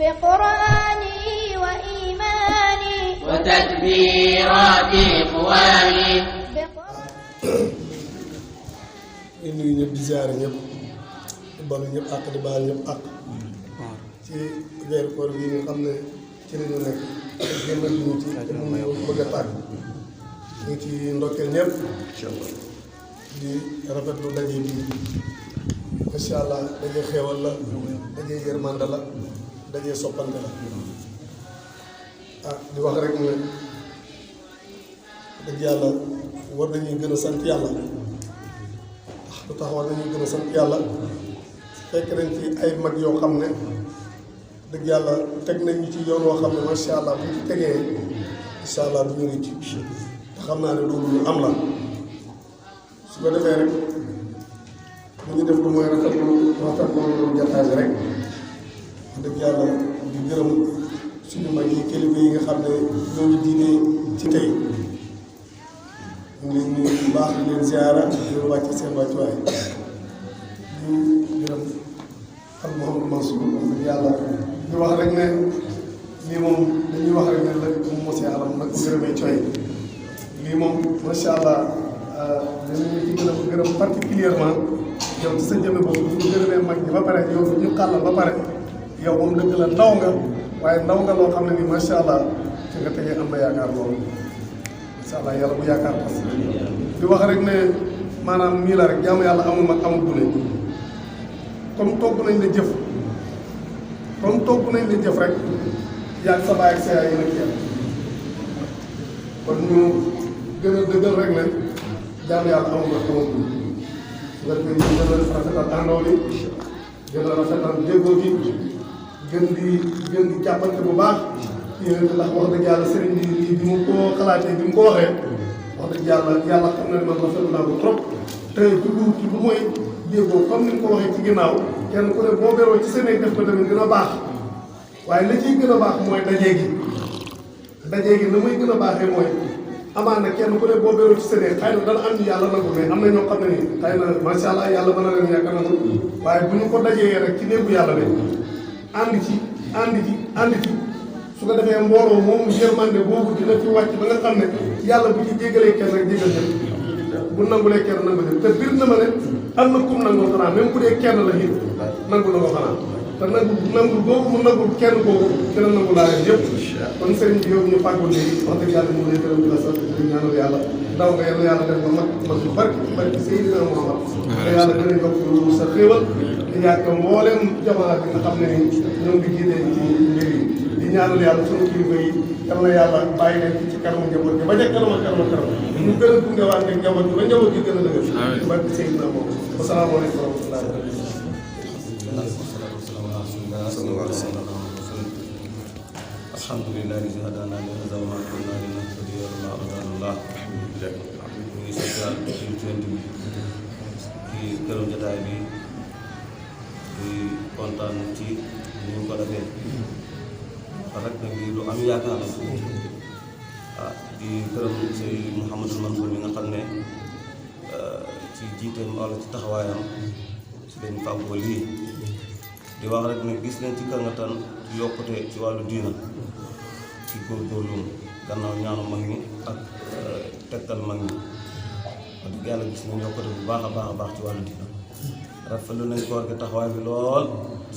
بقرآني وإيماني وتكبيرات إخواني. ñu nuyu ñëpp di ziare ñëpp di balu ñëpp àq di baal ñëpp àq ci weeru koor bi nga xam ne ci la ñu nekk génn ñu ci te mu bëgg a tàgg ñu ci ndokkeel ñëpp di rafetlu daje bi macha allah daje xéewal la daje yërmande la daje soppante la di wax rek ne dëgg yàlla war nañuy gën a sant yàlla lu tax war nañu gën a sant yàlla fekk nañ ci ay mag yoo xam ne dëgg yàlla teg nañ ñu ci yoon woo xam ne macha allah bu ñu ci tegee incha allah du ñu rëcc te xam naa ne loolu lu am la su ko defee rek bu ñu def lu mooy rafetlu jataay bi rek dëgg yàlla di gërëm suñu mag yi kilifa yi nga xam ne ñooñu diine ci tey ñu ngi leen nuyu bu baax di leen ziara di leen wàcc seen wàccuwaay di gërëm ak Mouhamadou Mansour wax yàlla di wax rek ne lii moom dañuy wax rek ne la mu mos a alam nag ko gërëmee cooy lii moom macha allah dinañu ci gën a gërëm particulièrement yow ci sa jëmme boobu bu ñu gërëmee mag ñi ba pare yow ñu xàllal ba pare yow moom dëgg la ndaw nga waaye ndaw nga loo xam ne nii macha allah ci nga tegee am na yaakaar loolu. incha allah yàlla bu yaakaar tas di wax rek ne maanaam nii la rek jaamu yàlla amul mag amul gune comme togg nañ la jëf rek yàgg sa baay ak sa yaay yéen ak kenn kon ñu gën a dëggal rek ne jaamu yàlla amul mag amul gune su ko defee ñu gën a rafetal àndoo bi gën a rafetal déggoo bi gën di jàppante bu baax yéen ndax wax dëgg yàlla sëriñ bi bi mu ko xalaatee bi mu ko waxee wax dëgg yàlla xam na ne man rafetlu naa ko trop te dugg ci lu mooy déggoo comme ni mu ko waxee ci ginnaaw kenn ku ne boo beroo ci seen def ko tamit gën a baax waaye la ciy gën a baax mooy dajee gi na muy gën a baaxee mooy amaan na kenn ku ne boo beroo ci seen xëy na dana am ñu yàlla nangu mais am na ñoo xam ne nii xëy na macha allah yàlla mën na leen ñàkk a nangu waaye bu ñu ko dajee rek ci néegu yàlla de ànd ci su ko defee mbooloo moom yërmande boobu dina fi wàcc ba nga xam ne yàlla bu ci jégalee kenn rek jégal ñëpp bu nangulee kenn nangu leen te bir na ma ne am na kum nangul xanaa même bu dee kenn la it nangu na ko xanaa te nangul boobu mu nangul kenn boobu dina nangu laa leen yëpp kon sëriñ bi yow ñu fàggul léegi wax dëgg yàlla mu lay gërëm di la sant di ñaanal yàlla ndaw nga yàlla def ba mag yu barki Seydina Muhammad te yàlla gën a yokk sa xéewal di yàgg mboolem jamono bi nga xam ne ni ñoom di jiitee ci mbir yi di ñaanal yàlla sunu kilifa yi yal na yàlla bàyyi leen ci kanamu njaboot gi ba ca kanam ñu gën a gungewaat ak njaboot gi ba njaboot gi gën a dëgër ci barki Seydina moom asalaamaaleykum wa rahmatullahi alhamdulilah li hadana li hada wa ma kunna linahtadiya lawla an hadana Allah ñu ngi sant yàlla ci cent bi ci këram jotaay bi di kontaan ci ni ñu ko defee rek nag lii lu am yaakaar la di gërëm say Mouhamadou Mansour mi nga xam ne ci jiiteem walla ci taxawaayam ci leen fàggoo lii di wax rek ne gis nañ ci Kër Ngathane yokkute ci wàllu diina ci góorgóorlu gannaaw ñaanu mag ñi ak tegtal mag ñi wax dëgg yàlla gis nañ yokkute bu baax a baax ci wàllu diina rafetlu nañ koor gi taxawaay bi lool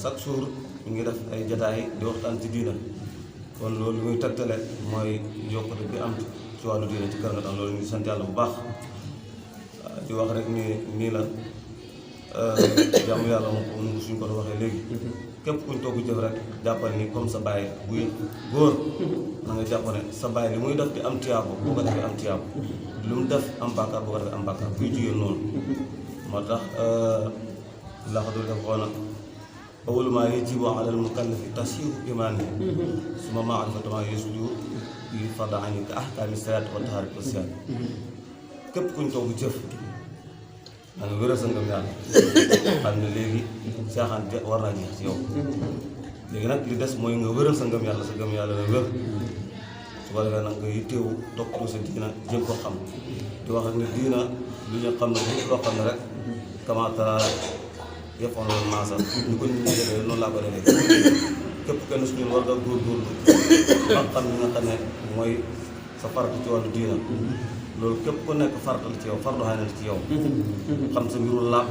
chaque jour ñu ngi def ay jataay di waxtaan ci diina kon loolu li muy tegtale mooy yokkute bi am ci wàllu diina ci Kër Ngathane loolu ñu ngi sant yàlla bu baax di wax rek ni nii la jàmm yàlla moom suñ ko waxee léegi képp kuñ togg jëf rek jàppal ni comme sa baay buy góor na nga jàpp ne sa baay li muy def di am tiyaabo boo ko defee am tiyaabo lu mu def am bàkkaar boo ko defee am bàkkaar buy jigéen noonu moo tax laxadul def xoona awwalu maa yajibu alal mukallafi tashihu imaani summa ma'rifatu maa yasluhu bi fardi ayni ka ahkaami salaat wa tahaarati wa siyaam képp kuñ togg jëf da nga wéral sa ngëm yàlla xam ne léegi caaxaan war naa jeex ci yow léegi nag li des mooy nga wéral sa ngëm yàlla na wér su ko defee nag nga yitteewu toppatoo sa diina jëm ko xam di wax rek ne diina lu ñu xam ne loo xam ne rek kamaatara yëpp on loolu maasa ñu ko nit ñi defee noonu laa ko defee képp kenn su ñun war nga góorgóorlu xam-xam li nga xam ne mooy sa farata ci wàllu diina loolu képp ku nekk farata la ci yow fardu xaynal ci yow xam sa mbiru laab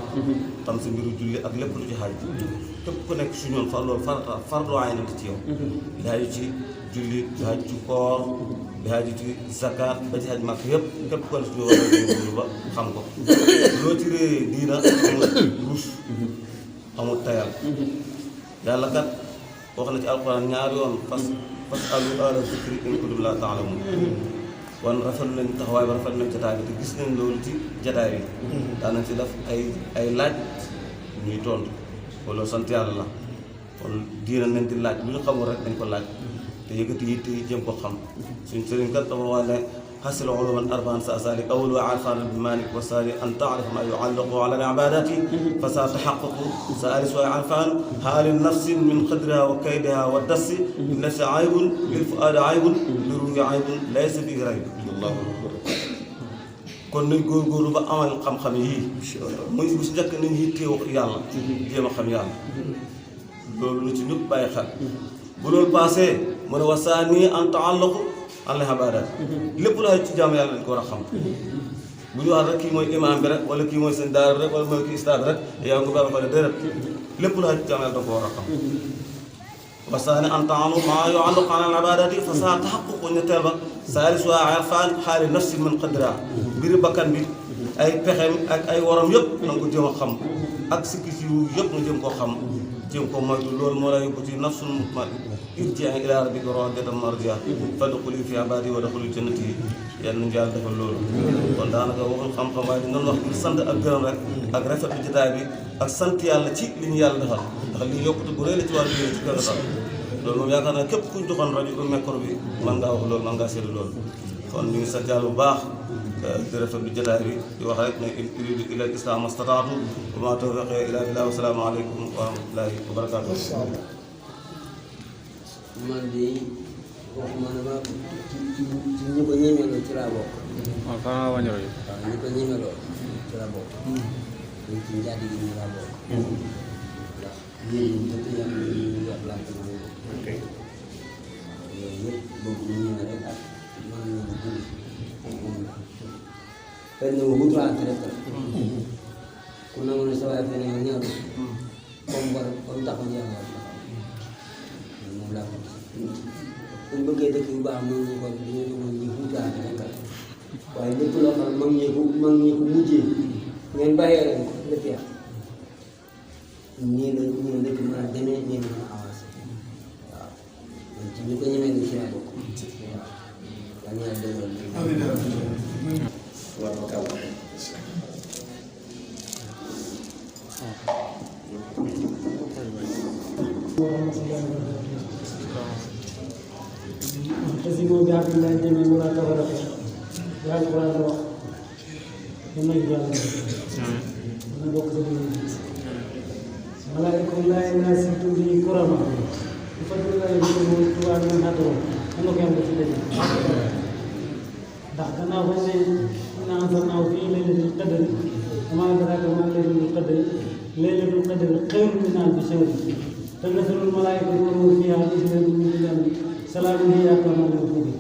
xam sa mbiru julli ak lépp lu ci xaaj képp ku nekk su ñun loolu fardu xaynal ci yow li xaaju ci julli li xaaju ci koor li xaaju ci zakat ba ci xaj mag yëpp képp ku nekk su ñu war a góorgóorlu ba xam ko loo ci réer diina amul ruus amul tayal yàlla kat wax na ci alxuraan ñaari yoon fas alu ahla zikri in kuntum laa ta'lamuun wan rafetlu nañ taxawaay ba rafetlu nañ jataay bi te gis nañ loolu ci jataay bi daanañ ci def ay laaj ñuy tontu loolu sant yàlla la kon diina nañ di laaj lu ñu xamul rek dañ ko laaj te yëkkati yitte yi jëm ko xam suñ sëriñ kat dafa wax ne حصل علوما أربعا سأسالك أول عرفان بمالك والثاني أن تعرف ما يعلق على العبادات فستحقق سألس عرفان حال النفس من قدرها وكيدها والدس للنفس عيب للفؤاد عيب للروح عيب ليس فيه ريب الله أكبر kon nañ góorgóorlu ba amal xam-xam yii muy bu si njëkk nañ yittewoo yàlla jéem a xam yàlla loolu lu ci ñëpp bàyyi xel bu loolu passé mu ne wasaani an taallaqu allah ibadat lépp la ci jaamu yàlla dañ ko war a xam bu ñu wax rek kii mooy imam bi rek wala kii mooy seen daara rek wala mooy kii stade rek yow nga baax a fa déedéet lépp la ci jaamu yàlla dañ ko war a xam wasaani an taalu maa yualliqu ala al-ibaadati fa saa taxaququ ñetteel ba saalis waa irfaan xaali nafsi min qadra mbiri bakkan bi ay pexem ak ay waram yëpp na nga ko jéem a xam ak sikki si yëpp nga jëm koo xam jéem ko moytu loolu moo lay yóbbu ci nafsul mutmainna irji'i ilaa rabbiki raadiyatan mardiyatan fadxuli fi ibaadi wa dxuli jannati yal nañu yàlla defal loolu kon daanaka waxul xam-xam waaye dinañ wax ngir sant ak gërëm rek ak rafetlu jotaay bi ak sant yàlla ci li ñu yàlla defal ndax lii yokkute bu rëy la ci wàllu ci kër sax loolu moom yaakaar naa képp kuñ joxoon rajo bi micro bi mën ngaa wax loolu mën ngaa seetlu loolu kon ñu ngi sant yàlla bu baax di rafetlu jotaay bi di wax rek ne in uriidu illa al-islaaha mastataatu wa maa tawfiiqii illaa billaah wa salaamu aleykum wa rahmatullaahi wa barakaatuh. man de waxuma ne ma ci ñi ko ñemeloo ci laa bokk. waaw fan la wàññi waaw ñi ko ñemeloo ci laa bokk. ñun ci njaati gi ñu laa bokk. ndax yéen ñi dëkk yàlla ñu jox laaj bi moom. yooyu yëpp boobu ñu ñeme rek ak man ñu ko dund. xëy na ma wutuwaat rek ku nangu ne sa waay fene yow ñaar comme war comme taxaw yàlla moom laa ko bu ñu bëggee dëkk yu baax moom ñu ko dañoo demoon ñu wutuwaat rek waaye lépp loo xam mag ñee ko mujjee ngeen bàyyee leen ko lépp yàq nii la dëkk mën a demee nii la mën a avancé waaw man ci ñu ko ñemee ni ci laa bokk waaw dañu yàlla dëggal اعتصموا بحبل الله جميعا ولا تفرقوا يا القرآن wax dama jàng dama bokk sa biir malaaykum laa yanaasitu bi kurama bu fekkee la ñu ko tubaab ñu xatoo dama ko am ci dëgg ndax gannaaw bañ ne inna anzalnaahu fii laylatil qadr wa maa adraaka maa laylatul qadr laylatul qadr xayrun min alfi shahr tanazzalul malaa'ikatu wa ruuhu fiihaa bi izni rabbihim min kulli amrin salaamun hiya hattaa matla'il fajr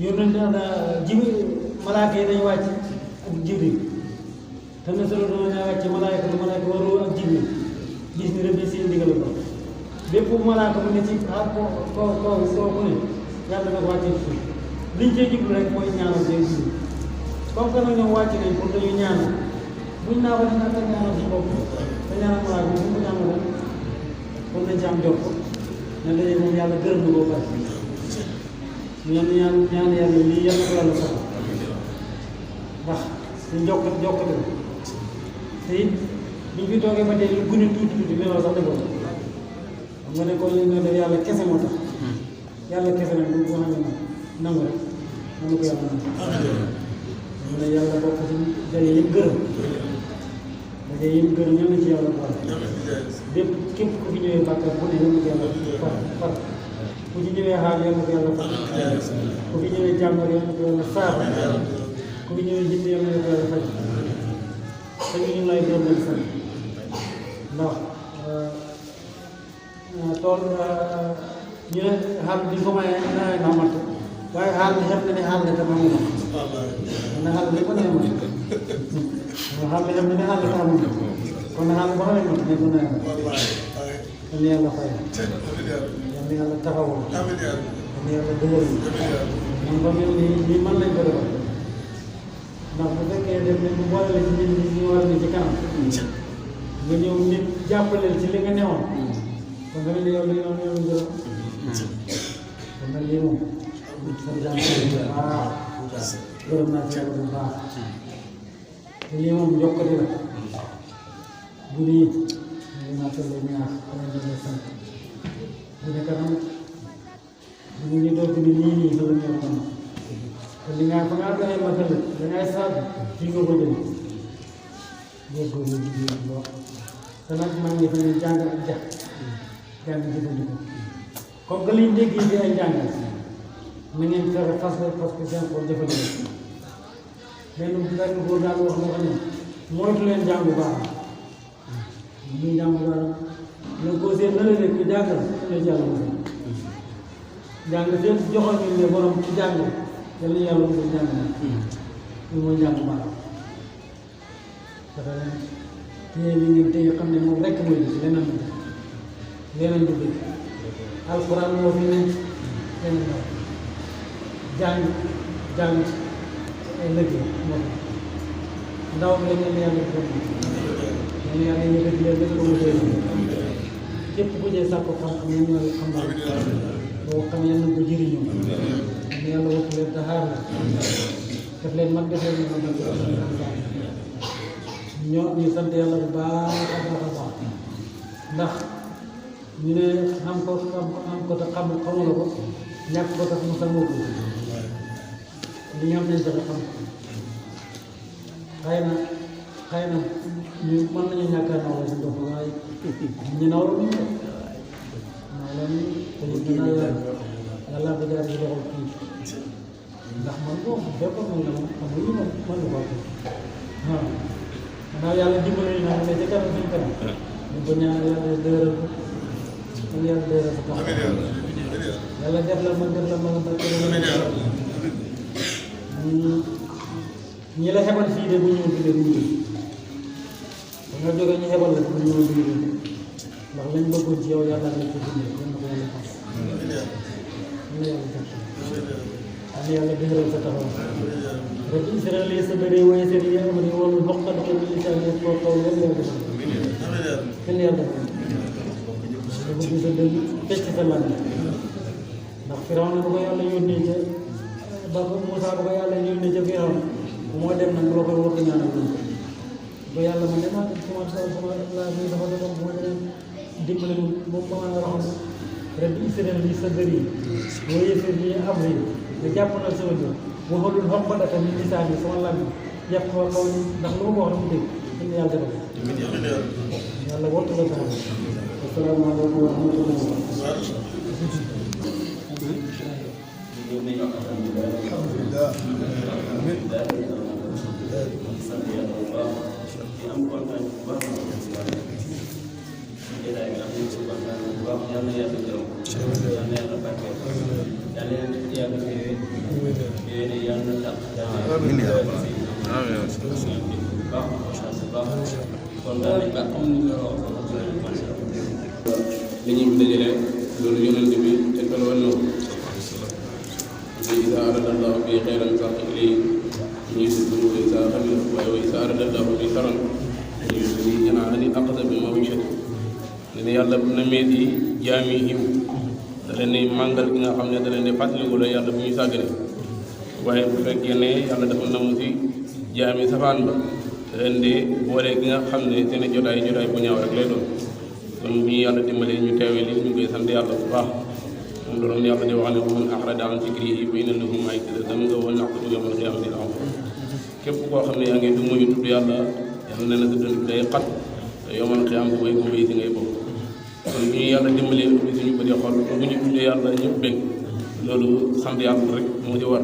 yónnante malaaka yi dañu wàcc ak Jibril tanazzalul dana wàcc malaaka wa ruuhu ak Jibril bi izni rabbihim seen ndigal ko bépp malaaka mu ne ci kooku ne yàlla nga ko wàccee suuf liñ cee jublu rek mooy ñaanal seen jiw comme que nag ñoom wàcc nañ pour dañu ñaanal buñ naa ko def ak ñaanal si bopp te ñaanal malaaka bi bu ko ñaanal rek kon nañ ci am jot ko ne dañuy moom yàlla gërëm na boo pare ñaan yàlla lii yàlla ko yàlla sax ndax ñu jokkate te it biñ fi toogee ba tey lu gën a tuuti meloo sax defoon xam nga ne kon li nga def yàlla kese moo tax yàlla kese nag bu ko xam ne nangu rek nangu ko yàlla nangu mu ne yàlla bokk ci daje yëpp gërëm ñoo ngi ci yàlla boole bépp képp ku fi ñëwee bàkkaar bu ne yàlla ko yàlla far ku ci ñëwee xaar yàlla ko yàlla far ku fi ñëwee jàmbar yàlla ko yàlla saafara ku fi ñëwee jind yàlla ko yàlla faj te ñu lay gërëm lañ sant ndax tool ñu ne xaal bi ko maye nawet na mat waaye xaal bi xam na ne xaal la te amul na xaal bi ko nee mat xaal bi xam na ne xaal la te amul kon xaal ba xamee mat ne ko nawet kon yàlla fay yàlla yàlla taxawoo yàlla yàlla dëgëral man ba mel ni lii man lañ ko defal ndax bu fekkee dem ne bu boole la ci nit ñi ñu war a ne ci kanam nga ñëw nit jàppaleel ci li nga newoon kon nga ne yow li nga newoon gërëm kon nag lii moom sant yàlla waaw gërëm naa ci yàlla bu baax te lii moom jokkati la bu lii ñu naa tollu ñaax xanaa ñu ngi sant bu ne kanam ñu ngi doog ni nii nii loolu ñoo xam te li nga fa nga doxee matal da ngay saab fii nga ko jëm góorgóorlu jigéen boo te nag maa ngi fa ne jàng ak jax jàng jëfandikoo comme que liñ dégg yi ay jàngal na ngeen fexe fas parce que seen xol jëfandikoo benn góor daal wax na ko ne moytu leen jàng bu baax muy jàng bu baax na ko seen na la ne ku jàngal ne jàll mo jàng seen joxoon ñu ne borom ci jàng yàlla yàlla mu jàng na ñu mooy jàng bu baax dafa leen téye li ngeen téye xam ne moom rekk mooy gis leneen du dëgg alxuraan moo fi ne leneen jàng ay liggéey moo fi ndaw la ñeen yàlla ko ñeen yàlla yëkkati leen def ko mu téye képp ku jee sàkko xam-xam ñeen yàlla xam daal boo xam yal na ko jëriñoo ñeen yàlla wattu leen te xaar la def leen mag def leen mag ñu sant yàlla bu baax a baax a baax ndax ñu ne xam ko te xamula ko ñàkk ko tax mu samoo ko li ñoom nañ fexe xam xëy na ñu mën nañu ñàkk a nawla si bopp waaye ñu nawla ñu nawla ñu te ñu gën a yàlla ko jaar ci loxo kii ndax man boo fekkoon man la moom xam nga moom man la ko waaw xanaa yàlla dimbali na ne ca kanam suñ kanam ñu ko ñaan yàlla dëgëral ko man yàlla dëgëral ko tax yàlla def la man barke ñi la xebal fii de bu ñëw fi de bu ñëw ba nga jógee ñu xebal la bu ñëw bi ndax lañ bëggoon ci yow yàlla nañ ko dundee yal na ko yàlla fas yàlla dëgëral sa taxaw rek Israël yi sa bëri waaye seen yi am ni wala bokkal ko li sa ne ko kaw yàlla yàlla defal kenn yàlla defal dafa gis sa dëgg fecc sa lan ndax Firaw na bu ko yàlla yónnee ca ba ko Moussa bu ko yàlla yónnee ca Firaw moo dem nag loo koy wax ñaanal ko yàlla ma demaa sama laa bi dafa doon bu ma demee dimbali moom ba ma raxam rek Israël yi sa bëri waaye seen yi am nga jàpp na sama jur waxalul xom ba dafa ni lisaan yi sama lam yàpp ko kaw ndax lu ma wax na mu dégg dañ yàlla defal yàlla wattu la taxaw asalaamaaleykum wa rahmatulah alhamdulilah li ñuy dajale loolu yonent bi te kon wan na ko iza arada Allahu bi xayran sax ilay ñuy suñu wa iza arada Allahu bi saran ñuy suñu janaani aqsa bi mawshat ne yàlla bu namee di jaami yiw da leen di màngal gi nga xam ne da leen di fàttaliku la yàlla bu ñu sàggane waaye bu fekkee ne yàlla dafa namu si jaami safaan ba da leen di boole gi nga xam ne seen jotaay bu ñaaw rek lay doon kon bu ñu yàlla dimbalee ñu teewee li ñu koy sant yàlla bu baax moom la doon yàlla di wax ne wa man a'rada an zikrii fa inna lahu ma'ishatan dankan wa nahshuruhu yawmal qiyaamati a'maa képp koo xam ne yaa ngi du muy tudd yàlla yàlla nee na sa dund bi day xat te yawmal qiyaam bu may ko may si ngay bokk kon bu ñu yàlla dimbalee ubbi suñu bëri xol bu ñu tuddee yàlla ñëpp bég loolu sant yàlla rek moo ci war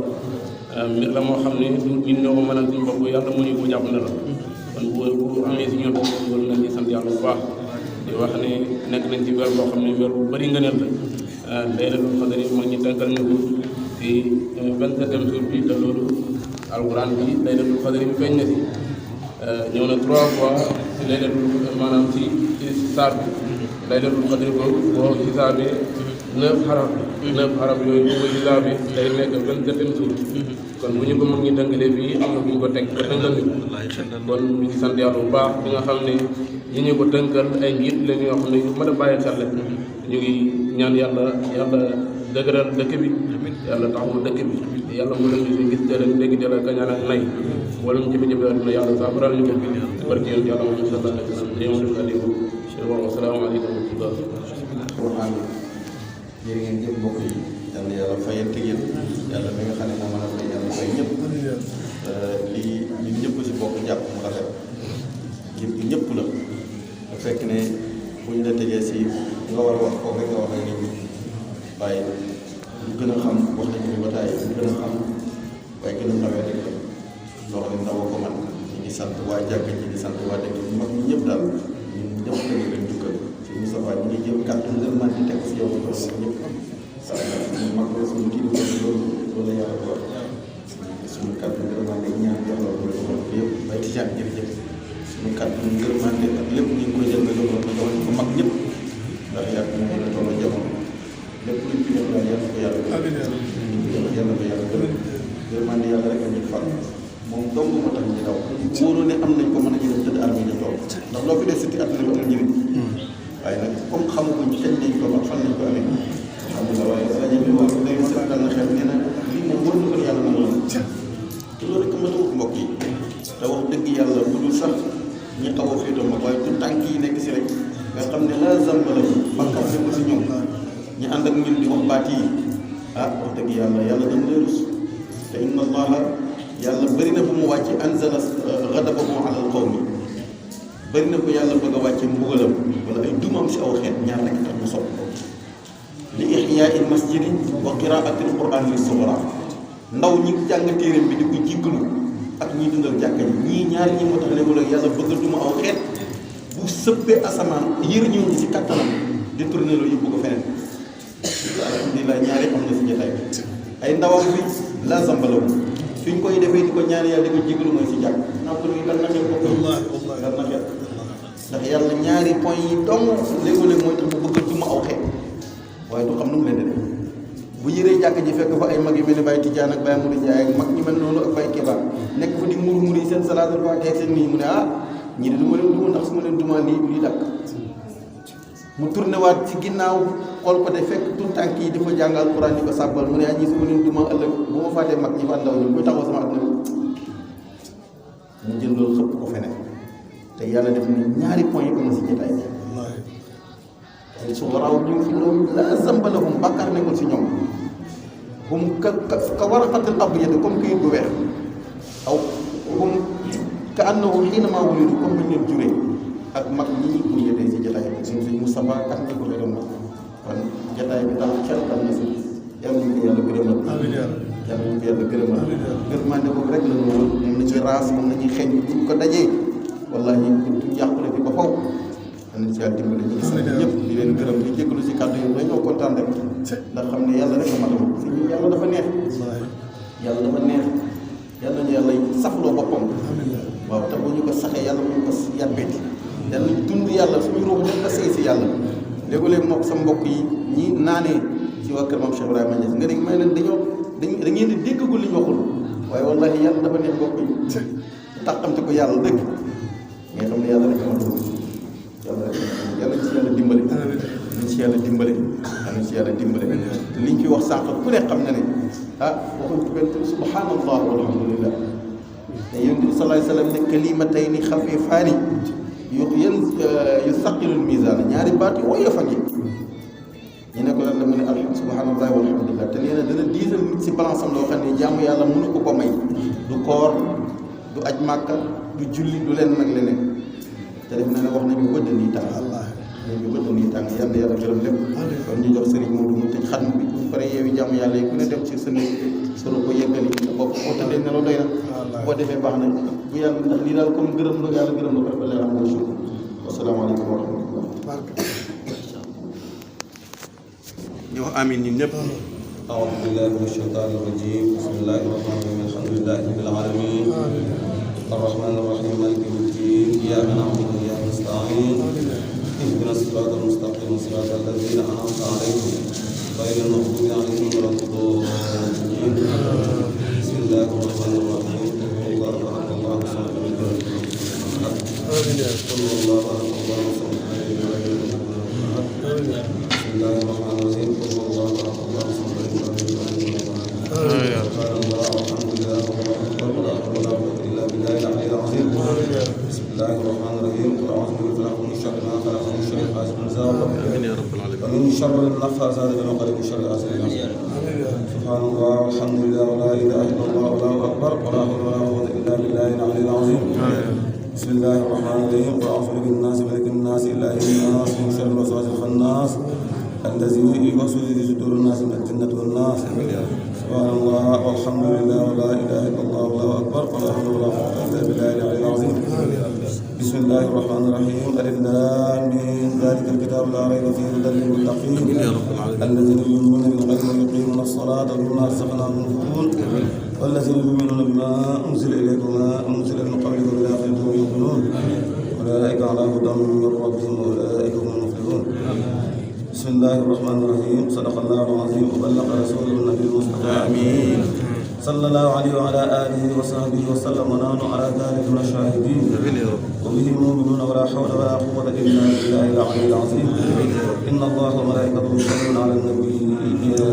mbir la moo xam ne du ñun ñoo ko mënal suñu bopp yàlla moo ñu ko jàpp na la kon bu amee si ñun loolu nañ di sant yàlla bu baax di wax ne nekk nañ ci weer boo xam ne weer bu bëri ngëneel la laylatul qadri mag ñi tënkal ñu ko ci 27e jour bi te loolu alquran bi laylatul qadri bi feeñ na si ñëw na 3 fois ci laylatul maanaam ci saar bi laylatul qadri boobu boo xisaabee 9 xaraf 9 xaraf yooyu bu ko xisaabee day nekk 27e jour kon bu ñu ko mag ñi tënkalee fii am na bu ñu ko teg ba tënkal ñu kon ñu ngi sant yàlla bu baax bi nga xam ne ñi ñu ko tënkal ay njiit la ñoo xam ne ñu mën a bàyyi xel la ñu ngi ñaan yàlla dëgëral dëkk bi yàlla taxawu dëkk bi yàlla mu leen ñu gis jëlee dégg jëlee kañaan ak nay wala mu jafe-jafe àdduna yàlla saafaral ñu ko barke yoon yàlla moom sallallahu alayhi wa sallam ñëw def alimu wa asalaamaaleykum wa rahmatullah Qur'an jërë ngeen jëf mbokk yi yal na yàlla fayante yéen yàlla mi nga xam ne moo mën a fay yàlla fay ñëpp lii ñun ñëpp si bokk jàpp mu rafet ngir gi ñëpp la bu fekk ne bu ñu la tegee si nga war a wax foofu rek nga wax ak nit ñi waaye ñu gën a xam wax nañu ni bataay ñu gën a xam waaye gën a nawee rek loo xam ne ndaw ko man ñu ngi sant waa jàkk ñi ngi sant waa dëkk bi mag ñi ñëpp daal ñun ñëpp dañu leen jukkal si Moustapha ñu ngi jëm kàttu ngeen man di teg si yow ko ñëpp suñu mag la suñu kii di loolu la yàlla ko wax suñu kàttu ngërmande ñaan jox la ko joxal ko yëpp bay tijaan jërëjëf suñu kàttu ngërmande ak lépp ñu ngi koy jël nga joxal ko mag ñëpp ndax yàgg ñu mën a toll jamono lépp luñ fi def daal yàlla ko yàlla yàlla ko yàlla gërëm ngërmande yàlla rek a ñu fal moom dong moo tax ñu daw wóoroo ne am nañ ko mën a ñu dem tëdd armée ñu toog ndax loo fi def siti àdduna bi amul njëriñ waaye nag comme xamaguñ kañ lañ ko ak fan lañ ko amee alhamdulilah waaye rajo bi moom day seetal na xel nee na lii moom wóor na ko yàlla nangu la te loolu rek ma tawut mbokk yi te wax dëgg yàlla bu dul sax ñi xaw a féetoo mag waaye tout tànk yi nekk si rek nga xam ne la zambala bakkam ne ko si ñoom ñi ànd ak ñun di wax baat yi ah wax dëgg yàlla dañ lay rus te inna allaha yàlla bëri na bu mu wàcce anzala ghadabahu ala al qawmi bëri na ko yàlla bëgg a wàcce mbugalam wala ay dumam si aw xeet ñaar rek tax mu sopp li ihyaai masjidi wa qiraati alquran li sughra ndaw ñi jàng téeréem bi di ko jiggalu ak ñiy dundal jàkka ji ñii ñaar ñi moo tax léegi yàlla bëgg a duma aw xeet bu sëppee asamaan yër ñëw ñi si kattanam di tourné loo yóbbu ko feneen alhamdulilah ñaari am na si jotaay bi ay ndawam bi la zambalawu fi ñu koy defee di ko ñaan yàlla di ko jiggalu mooy si jàkk naa ko ni dal na xel bokk dal na xel ndax yàlla ñaari point yi dong léegi-léeg mooy tax mu bëgg a duma aw xeet waaye du xam nu mu leen di def bu yëree jàkk ji fekk fa ay mag yu mel ni Baye Tidiane ak Baye Mourou Ndiaye ak mag ñu mel noonu ak Baye Kéba nekk fa di mur yi seen salaatul faatiha ak seen nii mu ne ah ñii de du ma leen duma ndax su ma leen dumaa lii dakk mu tourné waat ci ginnaaw xool ko de fekk tout tànk yi di fa jàng alquran di ko sàbbal mu ne ah ñii su ma leen duma ëllëg bu ma fàttee mag ñi fa ndaw ñu koy taxaw sama at na mu jël loolu xëpp ko feneen te yàlla def na ñaari point yi am na si jotaay bi su waraaw ñu fi doon la zambalahum bàkkaar nekkul si ñoom hum ka waraqatil abyad comme këyit bu weex aw hum ka annahu hiinamaa wulidu comme bañ leen juree ak mag ñi bu jotee si jotaay bi suñ sëñ Moustapha kat ñi ko doon mag kon jotaay bi daal xel dal na si yàlla ñu ko yàlla gërëmal yàlla ñu ko yàlla gërëmal gërëmande boobu rek la ñu moom la ñuy raas moom la ñuy xeeñ buñ ko dajee wallahi duñ yàqule fi ba faw am na ci yàlla dimbali ñu ngi sant ñëpp di leen gërëm di jégalu si kàddu yi dañoo kontaan rek ndax xam ne yàlla rek a matal si ñu yàlla dafa neex yàlla dafa neex yàlla ñu yàlla saxloo boppam waaw te bu ñu ko saxee yàlla bu ñu ko yàbbeeti yàlla ñu dund yàlla suñu ruux def ko sëy si yàlla léegi-léegi mook sa mbokk yi ñi naanee ci waa kër Maam Cheikh Ibrahima Niass nga dégg may leen da ngeen di déggagul li ñu waxul waaye wallahi yàlla dafa neex mbokk yi taxamte ko yàlla dëgg nga xam ne yàlla rek a matal yàlla ci yàlla dimbale nañ ci yàlla dimbale nañ ci yàlla dimbale te liñ fi wax sànq ku ne xam na ne ah waxuñ ko benn tur subhanallah walhamdulillah te yonent bi sallallahu alayhi wa sallam ne kalimatayni xafifaani yusaqilul mizaan ñaari baat yu woyof a ngi ñu ne ko lan la mu ne subhanallah walhamdulillah te nee na dana diisal nit si balance am loo xam ne jaamu yàlla mënu ko ko may du koor du aj màkka du julli du leen nag leneen te def na ne wax nañu bëdd nii tàng ñu bëdd nii tàng yàlla yàlla gërëm lépp kon ñu jox sëriñ Modou mu tëj xatm bi bu pare yeewi jàmm yàlla yi ku ne dem ci sa néeg solo ko yëggali te bopp boo tëddee nelaw doy na boo defee baax na bu yàlla ndax lii daal comme gërëm la yàlla gërëm la ko dafa lay am wasalaamaaleykum wa rahmatullah ñu wax amiin ñun ñëpp. أعوذ بالله من الشيطان الرجيم بسم الله الرحمن الرحيم الحمد لله رب العالمين الرحمن الرحيم مالك يوم الدين إياك نعبد وإياك نستعين اهدنا الصراط المستقيم صراط الذين أنعمت عليهم غير المغضوب عليهم ولا الضالين بسم الله الرحمن الرحيم الله أكبر الله الصمد لم يلد ولم يولد قل هو الله أحد الله الصمد بسم الله الرحمن الرحيم قل هو الله أحد الله الصمد لم يلد سبحان الله والحمد لله والله أكبر ولا حول ولا قوة إلا بالله العلي العظيم بسم الله الرحمن الرحيم قل أعوذ بالفلق من شر ما خلق من شر حاسد إذا وقب ومن شر النفاثات في العقد من شر حاسد إذا حسد سبحان الله والحمد لله ولا إله إلا الله والله أكبر ولا حول ولا قوة إلا بالله العلي العظيم بسم الله الرحمن الرحيم قل أعوذ بالناس ملك الناس إله الناس من شر الوسواس الخناس الذي يوسوس في صدور الناس من الجنة والناس سبحان الله والحمد لله ولا إله إلا الله والله أكبر ولا حول ولا قوة إلا بالله العلي العظيم بسم الله الرحمن الرحيم ألف لام ميم ذلك الكتاب لا ريب فيه هدى للمتقين الذين يؤمنون بالغيب ويقيمون الصلاة ومما رزقناهم ينفقون والذين يؤمنون بما أنزل إليك وما أنزل من قبلك بالآخرة هم يؤمنون أولئك على هدى من ربهم وأولئك هم المفلحون بسم الله الرحمن الرحيم صدق الله العظيم وبلغ رسوله النبي المصطفى آمين صلى الله عليه وعلى آله وصحبه وسلم ونحن على ذلك من الشاهدين وبه المؤمنون ولا حول ولا قوة إلا بالله العلي العظيم إن الله وملائكته يصلون على النبي يا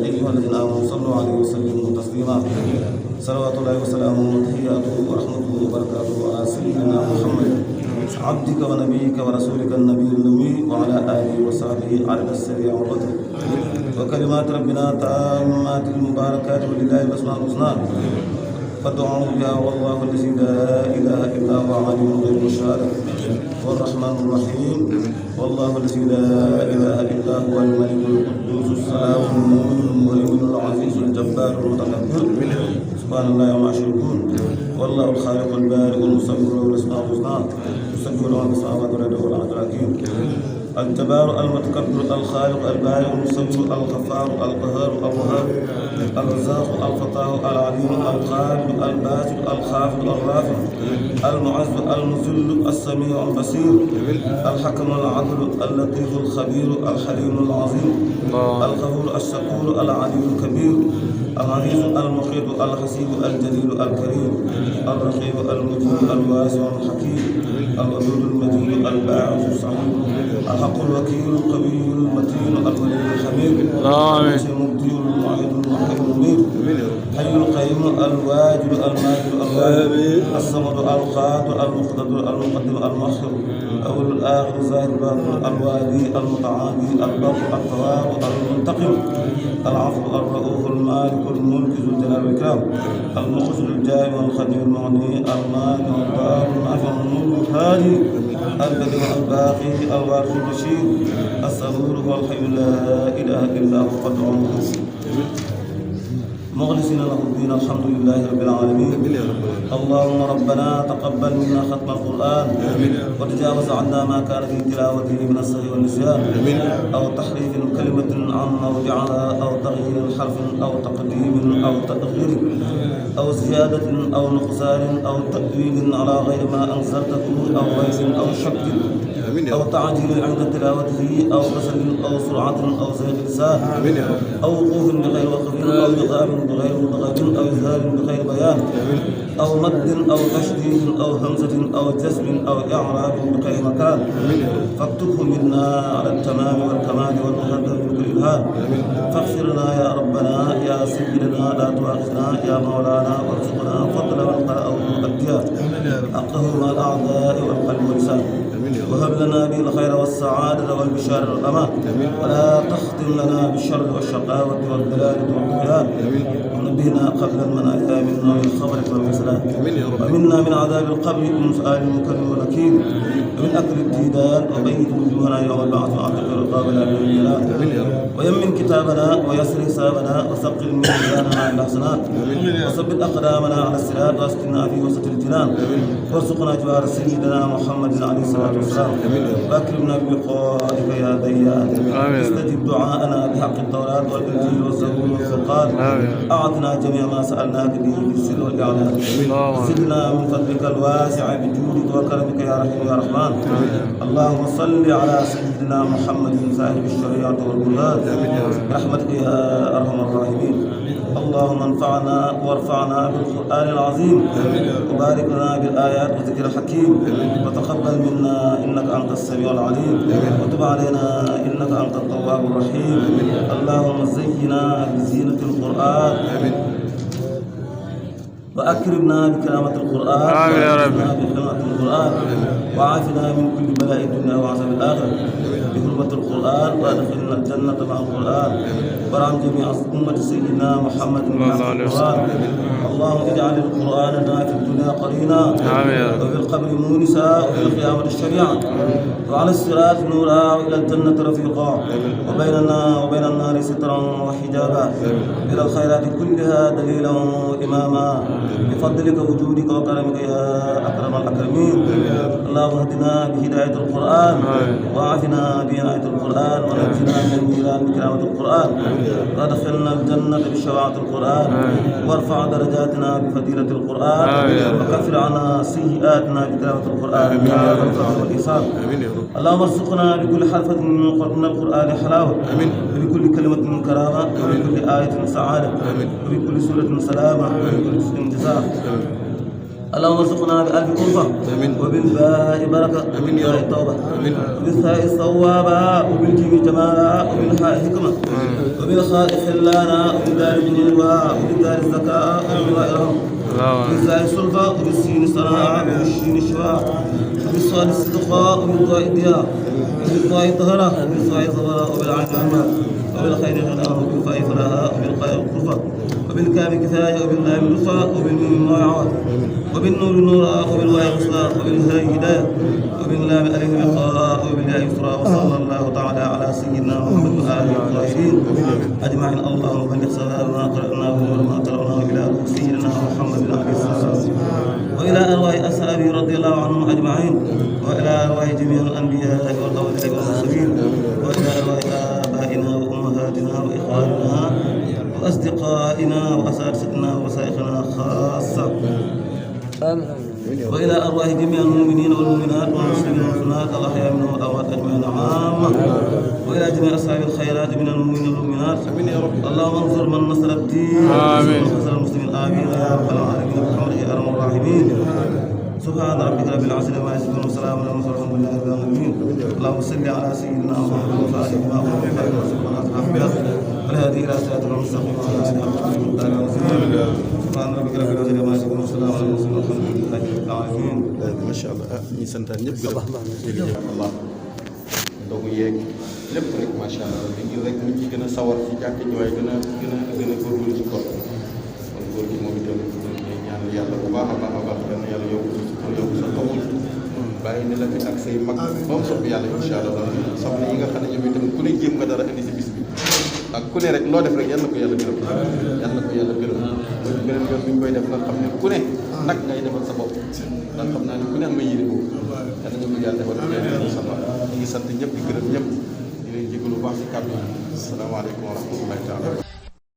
أيها الذين آمنوا صلوا عليه وسلموا تسليما صلوات الله وسلامه وتحياته ورحمته وبركاته على سيدنا محمد عبدك ونبيك ورسولك النبي الأمي وعلى آله وصحبه عدد السريع والقدر وكلمات ربنا تامات المباركات ولله الأسماء الحسنى فادعوه بها والله الذي لا إله إلا هو عالم الغيب والشهادة والرحمن الرحيم والله الذي لا إله إلا هو الملك القدوس السلام المؤمن العزيز الجبار المتكبر سبحان الله وما يشركون والله الخالق البارئ المصور له الأسماء الحسنى يسبح له السماوات والأرض والعرش الحكيم الجبار المتكبر الخالق البارئ المصور الغفار القهار الوهاب الرزاق الفتاح العليم القادر الباسط الخافض الرافع المعز المذل السميع البصير الحكم العدل اللطيف الخبير الحليم العظيم الغفور الشكور العلي الكبير العزيز المحيط الحسيب الجليل الكريم الرقيب المجيب الواسع الحكيم الودود المجيد الباعث الصحيح الحق الوكيل القوي المتين الولي الحميد المبدي المعيد المحيي المميت حي القيوم الواجد الماجد الواجد الصمد القادر المقتدر المقدم المؤخر اول الاخر الظاهر الباطن الوالي المتعالي البر الثواب المنتقم العفو الرؤوف المالك الملك ذو الجلال والاكرام المخزن الجامع الخديم المغني المانع الضار النافع النور الهادي البديع الباقي الوارث الرشيد الصبور هو الحي لا اله الا هو قد عمره مخلصين له الدين الحمد لله رب العالمين اللهم ربنا تقبل منا ختم القرآن وتجاوز عنا ما كان في تلاوته من السهو والنسيان أو تحريف كلمة عن موضعها أو تغيير حرف أو تقديم أو تأخير أو زيادة أو نقصان أو تأويل على غير ما أنزلته أو غيظ أو شك أو تعجيل عند تلاوته أو كسل أو سرعة أو زيغ لسان أو وقوف بغير وقف أو إضغام بغير مضغم أو إظهار بغير بيان أو مد أو تشديد أو همزة أو جزم أو إعراب بغير مكان فاكتبه منا على التمام والكمال والمقدر بكل إلهام فاغفر لنا يا ربنا يا سيدنا لا تؤاخذنا يا مولانا وارزقنا فضل والقراء والمؤديا حقه مع الأعداء والقلب واللسان وهب لنا به الخير والسعادة والبشارة والأمان ولا تختم لنا بالشر والشقاوة والضلال والطغيان ونبهنا قبل المنايا منا من خبرك والفسلان ومنا من عذاب القبر من سؤال المكرم والنكير ومن أكل الديدان وبيت وجوهنا يوم البعث وعتق رقابنا من الجلال ويمن كتابنا ويسر حسابنا وثقل ميزاننا إلى الحسنات وثبت أقدامنا على الصراط واسقنا في وسط الجنان وارزقنا جوار سيدنا محمد عليه الصلاة والسلام واكرمنا بلقائك يا ديان استجب دعاءنا بحق التوراة والإنجيل والزبور والفرقان أعطنا جميع ما سألناك به في السر والإعلان زدنا من فضلك الواسع بجودك وكرمك يا رحيم يا رحمن اللهم صل على سيدنا محمد صاحب الشريعة والبلاد برحمتك يا أرحم الراحمين اللهم انفعنا وارفعنا بالقرآن العظيم وبارك لنا بالآيات والذكر الحكيم وتقبل منا إنك أنت السميع العليم وتب علينا إنك أنت التواب الرحيم اللهم زينا بزينة القرآن وأكرمنا بكرامة القرآن وأكرمنا بكرامة القرآن وعافنا من كل بلاء الدنيا وعذاب الآخرة بحرمة القرآن وأدخلنا الجنة مع القرآن وارحم جميع أمة سيدنا محمد من القرآن اللهم اجعل القرآن لنا في الدنيا قرينا وفي القبر مونسا وفي القيامة الشريعة وعلى الصراط نورا وإلى الجنة رفيقا وبين النار سترا وحجابا إلى الخيرات كلها دليلا وإماما بفضلك وجودك وكرمك يا أكرم الأكرمين اللهم اهدنا بهداية القرآن وعافنا بعناية القرآن ونجنا من النيران بكرامة القرآن وادخلنا الجنة بشفاعة القرآن وارفع درجاتنا بفضيلة القرآن وكفر عنا سيئاتنا بكرامة القرآن يا رب العالمين والإحسان اللهم ارزقنا بكل حرفة من القرآن حلاوة وبكل كلمة كرامة وبكل آية سعادة وبكل سورة سلامة وبكل جزء جزاء اللهم ارزقنا بألف ألفة وبالباء بركة وبالياء التوبة وبالثاء الصوابة وبالجيم جمالا وبالحاء حكمة وبالخاء خلانا وبالدال ذنوبا وبالدال الزكاة وبالراء رحمة وبالزاء السلطة وبالسين صناعة وبالشين الشفاء وبالصاد الصدقاء وبالضاء الضياء وبالضاء الطهرة وبالصاء الظهراء وبالعين عمى وبالخير غناه وبالفاء فلاها وبالقاء القرفة وبالكاف كفاية وباللام لطفا وبالميم موعظة وبالنور نورا وبالواء وصلا وبالهاء هداية وباللام ألف لقاء وبالياء يسرا وصلى الله تعالى على سيدنا محمد وآله الطاهرين أجمعين اللهم بلغ سلام ما قرأناه وما قرأناه إلى روح سيدنا محمد عليه الصلاة والسلام وإلى أرواح أصحابه رضي الله عنهم أجمعين وإلى أرواح جميع الأنبياء والأولياء والمرسلين وإلى أرواح آبائنا وأمهاتنا وإخواننا وأصدقائنا وأساتذتنا ومشايخنا خاصة وإلى أرواح جميع المؤمنين والمؤمنات والمسلمين والمسلمات الأحياء منهم والأموات أجمعين عامة وإلى جميع أصحاب الخيرات من المؤمنين والمؤمنات اللهم انصر من نصر الدين ونصر المسلمين آمين يا رب العالمين برحمتك يا أرحم الراحمين سبحان ربك رب العزة عما يصفون وسلام على المرسلين والحمد لله رب العالمين اللهم صل على سيدنا محمد وآله ما هو خير وسبحانه الأنبياء والهادي إلى صراط المستقيم وعلى آله وصحبه وسلم سبحان ربك رب العزة عما يصفون وسلام على المرسلين والحمد لله رب العالمين ما شاء الله ñi santaan ñëpp gërëm Allah ndogu yeeg lépp rek macha allah ngir rek nit ñi gën a sawar ci jàkk ji waaye gën a góorgóorlu ci koor kon góor gi moom itam ñuy ñaan yàlla bu baax a baax dana yàlla yóbbu sa xamul bàyyi ne la fi ak say mag ba mu sopp yàlla incha allah soxna yi nga xam ne ñoom itam ku ne jéem nga dara indi si bis bi ak ku ne rek loo def rek yal na ko yàlla gërëm mooy beneen yoon bi ñu koy def nga xam ne ku ne nag ngay defal sa bopp ndax xam naa ne ku ne am nga yéene boobu yàlla ñu ko yàlla defal sama ñu ngi sant ñëpp di gërëm ñëpp di leen jégalu baax si kàddu yi asalaamaaleykum wa rahmatullahi taala